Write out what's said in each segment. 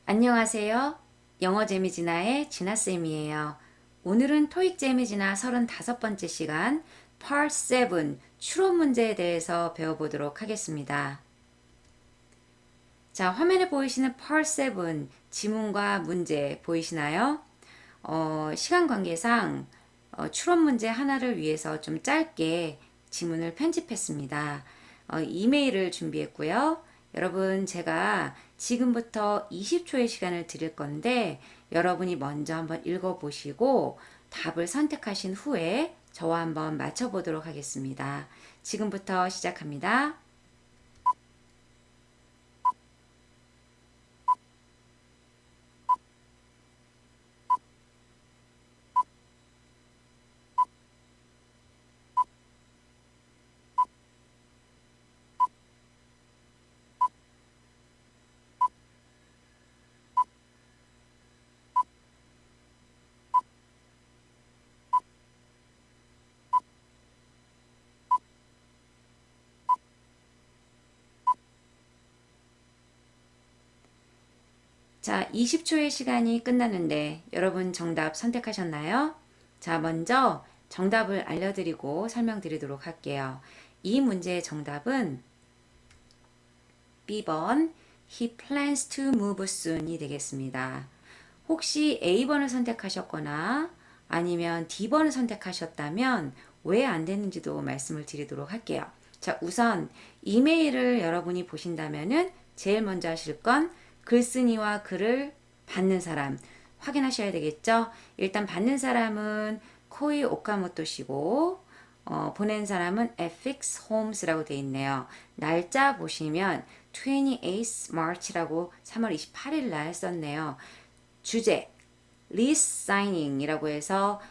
안녕하세요. 영어 재미지나의 진아쌤이에요. 오늘은 토익 재미지나 35번째 시간 Part 7 추론 문제에 대해서 배워보도록 하겠습니다. 자, 화면에 보이시는 Part 7 지문과 문제 보이시나요? 시간 관계상 추론 문제 하나를 위해서 좀 짧게 지문을 편집했습니다. 이메일을 준비했고요. 여러분, 제가 지금부터 20초의 시간을 드릴 건데 여러분이 먼저 한번 읽어보시고 답을 선택하신 후에 저와 한번 맞춰보도록 하겠습니다. 지금부터 시작합니다. 자, 20초의 시간이 끝났는데 여러분 정답 선택하셨나요? 자, 먼저 정답을 알려드리고 설명드리도록 할게요. 이 문제의 정답은 B번 He plans to move soon이 되겠습니다. 혹시 A번을 선택하셨거나 아니면 D번을 선택하셨다면 왜 안 되는지도 말씀을 드리도록 할게요. 자, 우선 이메일을 여러분이 보신다면은 제일 먼저 하실 건 글쓴이와 글을 받는 사람 확인하셔야 되겠죠? 일단 받는 사람은 코이 오카모토 씨고 보낸 사람은 FX Holmes라고 되어 있네요. 날짜 보시면 28th March라고 3월 28일 날 썼네요. 주제 lease signing이라고 해서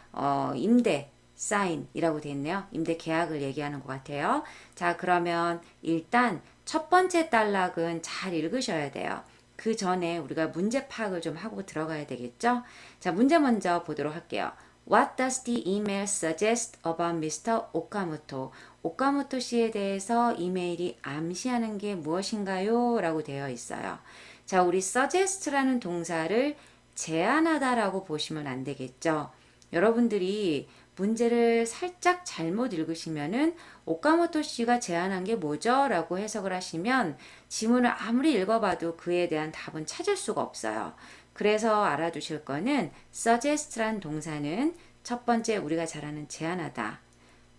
임대 sign이라고 되어 있네요. 임대 계약을 얘기하는 것 같아요. 자, 그러면 일단 첫 번째 단락은 잘 읽으셔야 돼요. 그 전에 우리가 문제 파악을 좀 하고 들어가야 되겠죠? 자, 문제 먼저 보도록 할게요. What does the email suggest about Mr. Okamoto? 오카모토 씨에 대해서 이메일이 암시하는 게 무엇인가요? 라고 되어 있어요. 자, 우리 suggest라는 동사를 제안하다라고 보시면 안 되겠죠. 여러분들이 문제를 살짝 잘못 읽으시면은 오카모토 씨가 제안한 게 뭐죠? 라고 해석을 하시면 지문을 아무리 읽어봐도 그에 대한 답은 찾을 수가 없어요. 그래서 알아두실 거는 suggest란 동사는 첫 번째 우리가 잘 아는 제안하다.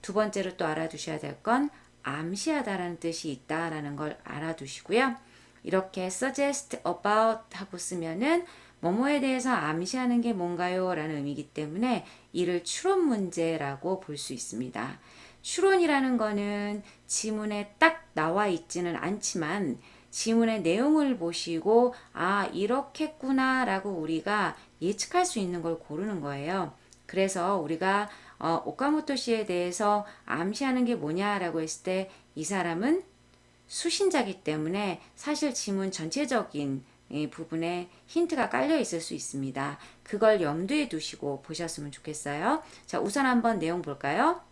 두 번째로 또 알아두셔야 될 건 암시하다라는 뜻이 있다라는 걸 알아두시고요. 이렇게 suggest about 하고 쓰면은 뭐뭐에 대해서 암시하는 게 뭔가요? 라는 의미이기 때문에 이를 추론 문제라고 볼 수 있습니다. 추론이라는 거는 지문에 딱 나와 있지는 않지만 지문의 내용을 보시고 아 이렇겠구나 라고 우리가 예측할 수 있는 걸 고르는 거예요. 그래서 우리가 오카모토 씨에 대해서 암시하는 게 뭐냐라고 했을 때 이 사람은 수신자이기 때문에 사실 지문 전체적인 부분에 힌트가 깔려 있을 수 있습니다. 그걸 염두에 두시고 보셨으면 좋겠어요. 자, 우선 한번 내용 볼까요?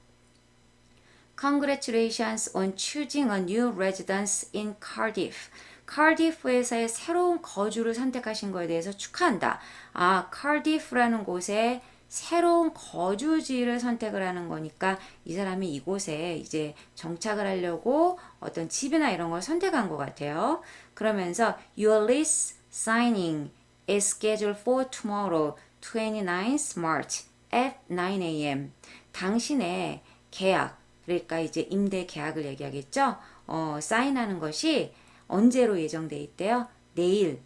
Congratulations on choosing a new residence in Cardiff. 카디프에서의 새로운 거주를 선택하신 거에 대해서 축하한다. 아, 카디프라는 곳에 새로운 거주지를 선택을 하는 거니까 이 사람이 이곳에 이제 정착을 하려고 어떤 집이나 이런 걸 선택한 것 같아요. 그러면서 Your lease signing is scheduled for tomorrow, 29th March at 9 a.m. 당신의 계약, 그러니까 이제 임대 계약을 얘기하겠죠. 사인하는 것이 언제로 예정돼 있대요? 내일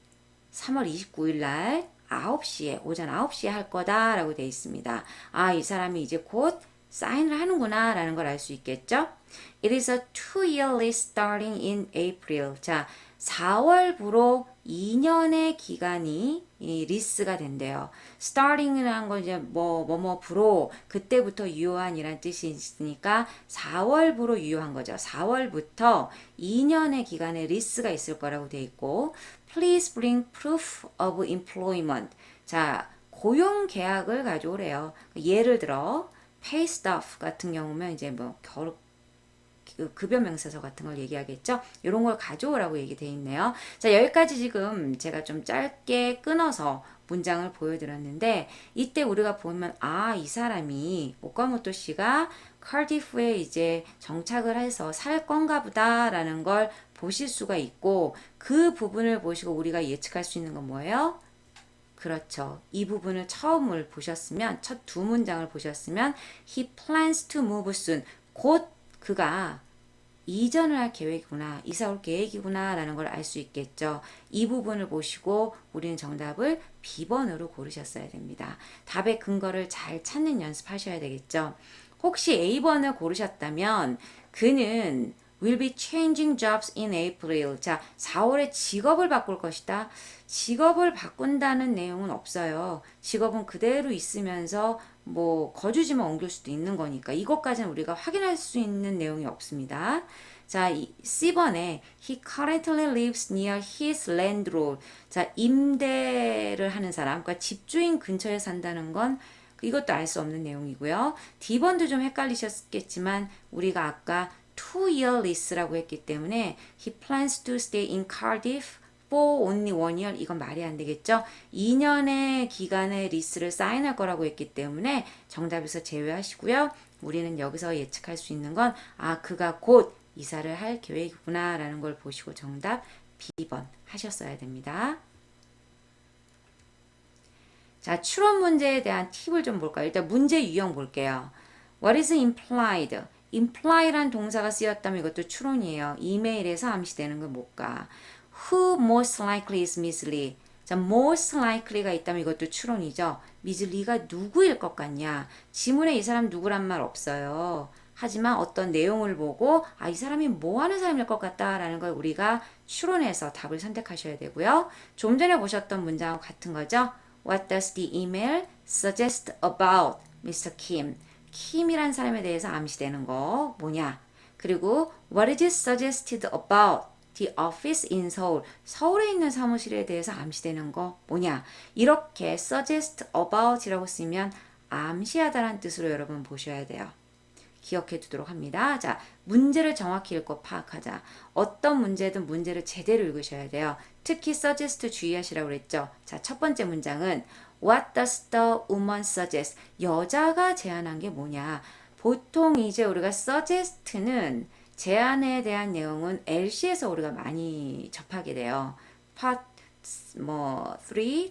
3월 29일 날 9시에 오전 9시에 할 거다라고 되어 있습니다. 아, 이 사람이 이제 곧 사인을 하는구나 라는 걸 알 수 있겠죠? It is a 2-year lease starting in April. 자, 4월부로 2년의 기간이 이 리스가 된대요. starting이라는 건 이제 뭐부로 그때부터 유효한이란 뜻이 있으니까 4월부로 유효한 거죠. 4월부터 2년의 기간에 리스가 있을 거라고 돼 있고 Please bring proof of employment. 자, 고용 계약을 가져오래요. 예를 들어 pay stub 같은 경우면 이제 뭐 급여 명사서 같은 걸 얘기하겠죠. 이런 걸 가져오라고 얘기되어 있네요. 자, 여기까지 지금 제가 좀 짧게 끊어서 문장을 보여드렸는데 이때 우리가 보면 이 사람이 오카모토 씨가 카디프에 이제 정착을 해서 살 건가 보다라는 걸 보실 수가 있고 그 부분을 보시고 우리가 예측할 수 있는 건 뭐예요? 그렇죠. 이 부분을 처음을 보셨으면 첫 두 문장을 보셨으면 he plans to move soon. 곧 그가 이전을 할 계획이구나, 이사 올 계획이구나 라는 걸 알 수 있겠죠. 이 부분을 보시고 우리는 정답을 B번으로 고르셨어야 됩니다. 답의 근거를 잘 찾는 연습하셔야 되겠죠. 혹시 A번을 고르셨다면 그는 will be changing jobs in April. 자, 4월에 직업을 바꿀 것이다. 직업을 바꾼다는 내용은 없어요. 직업은 그대로 있으면서 뭐 거주지만 옮길 수도 있는 거니까 이것까지는 우리가 확인할 수 있는 내용이 없습니다. 자, C번에 he currently lives near his land road. 자, 임대를 하는 사람, 그러니까 집주인 근처에 산다는 건 이것도 알 수 없는 내용이고요. D번도 좀 헷갈리셨겠지만 우리가 아까 2-year lease라고 했기 때문에 he plans to stay in Cardiff for only 1 year. 이건 말이 안 되겠죠. 2년의 기간의 리스를 사인할 거라고 했기 때문에 정답에서 제외하시고요. 우리는 여기서 예측할 수 있는 건 그가 곧 이사를 할 계획이구나 라는 걸 보시고 정답 B번 하셨어야 됩니다. 자, 추론 문제에 대한 팁을 좀 볼까요? 일단 문제 유형 볼게요. What is implied? imply란 동사가 쓰였다면 이것도 추론이에요. 이메일에서 암시되는 건 뭘까? Who most likely is Miss Lee? 자, most likely가 있다면 이것도 추론이죠. Miss Lee가 누구일 것 같냐? 지문에 이 사람 누구란 말 없어요. 하지만 어떤 내용을 보고 이 사람이 뭐 하는 사람일 것 같다라는 걸 우리가 추론해서 답을 선택하셔야 되고요. 좀 전에 보셨던 문장과 같은 거죠. What does the email suggest about Mr. Kim? 킴이란 사람에 대해서 암시되는 거 뭐냐? 그리고 what is suggested about the office in Seoul? 서울에 있는 사무실에 대해서 암시되는 거 뭐냐? 이렇게 suggest about이라고 쓰면 암시하다라는 뜻으로 여러분 보셔야 돼요. 기억해 두도록 합니다. 자, 문제를 정확히 읽고 파악하자. 어떤 문제든 문제를 제대로 읽으셔야 돼요. 특히 suggest 주의하시라고 그랬죠. 자, 첫 번째 문장은 What does the woman suggest? 여자가 제안한 게 뭐냐? 보통 이제 우리가 suggest는 제안에 대한 내용은 LC에서 우리가 많이 접하게 돼요. Part 3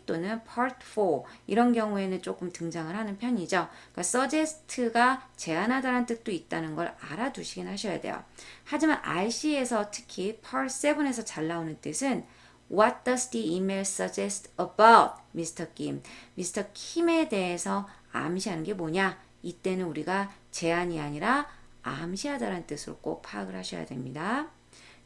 또는 Part 4 이런 경우에는 조금 등장을 하는 편이죠. 그러니까 suggest가 제안하다라는 뜻도 있다는 걸 알아두시긴 하셔야 돼요. 하지만 RC에서 특히 Part 7에서 잘 나오는 뜻은 What does the email suggest about Mr. Kim? Mr. Kim에 대해서 암시하는 게 뭐냐? 이때는 우리가 제안이 아니라 암시하다라는 뜻으로 꼭 파악을 하셔야 됩니다.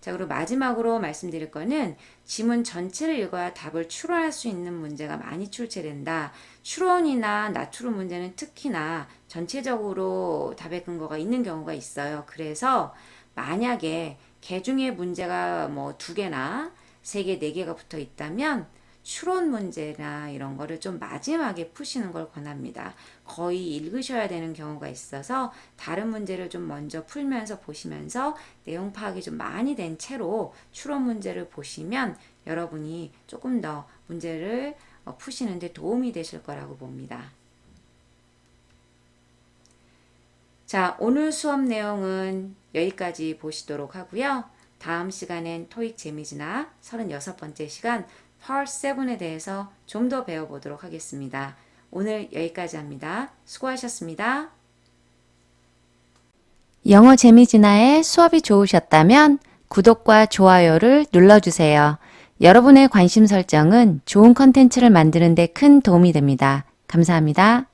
자, 그리고 마지막으로 말씀드릴 거는 지문 전체를 읽어야 답을 추론할 수 있는 문제가 많이 출제된다. 추론이나 나추론 문제는 특히나 전체적으로 답의 근거가 있는 경우가 있어요. 그래서 만약에 개 중에 문제가 뭐 2개나 3개, 4개가 붙어 있다면 추론 문제나 이런 거를 좀 마지막에 푸시는 걸 권합니다. 거의 읽으셔야 되는 경우가 있어서 다른 문제를 좀 먼저 풀면서 보시면서 내용 파악이 좀 많이 된 채로 추론 문제를 보시면 여러분이 조금 더 문제를 푸시는데 도움이 되실 거라고 봅니다. 자, 오늘 수업 내용은 여기까지 보시도록 하고요. 다음 시간엔 토익 재미지나 36번째 시간 Part 7에 대해서 좀 더 배워보도록 하겠습니다. 오늘 여기까지 합니다. 수고하셨습니다. 영어 재미지나의 수업이 좋으셨다면 구독과 좋아요를 눌러주세요. 여러분의 관심 설정은 좋은 컨텐츠를 만드는 데 큰 도움이 됩니다. 감사합니다.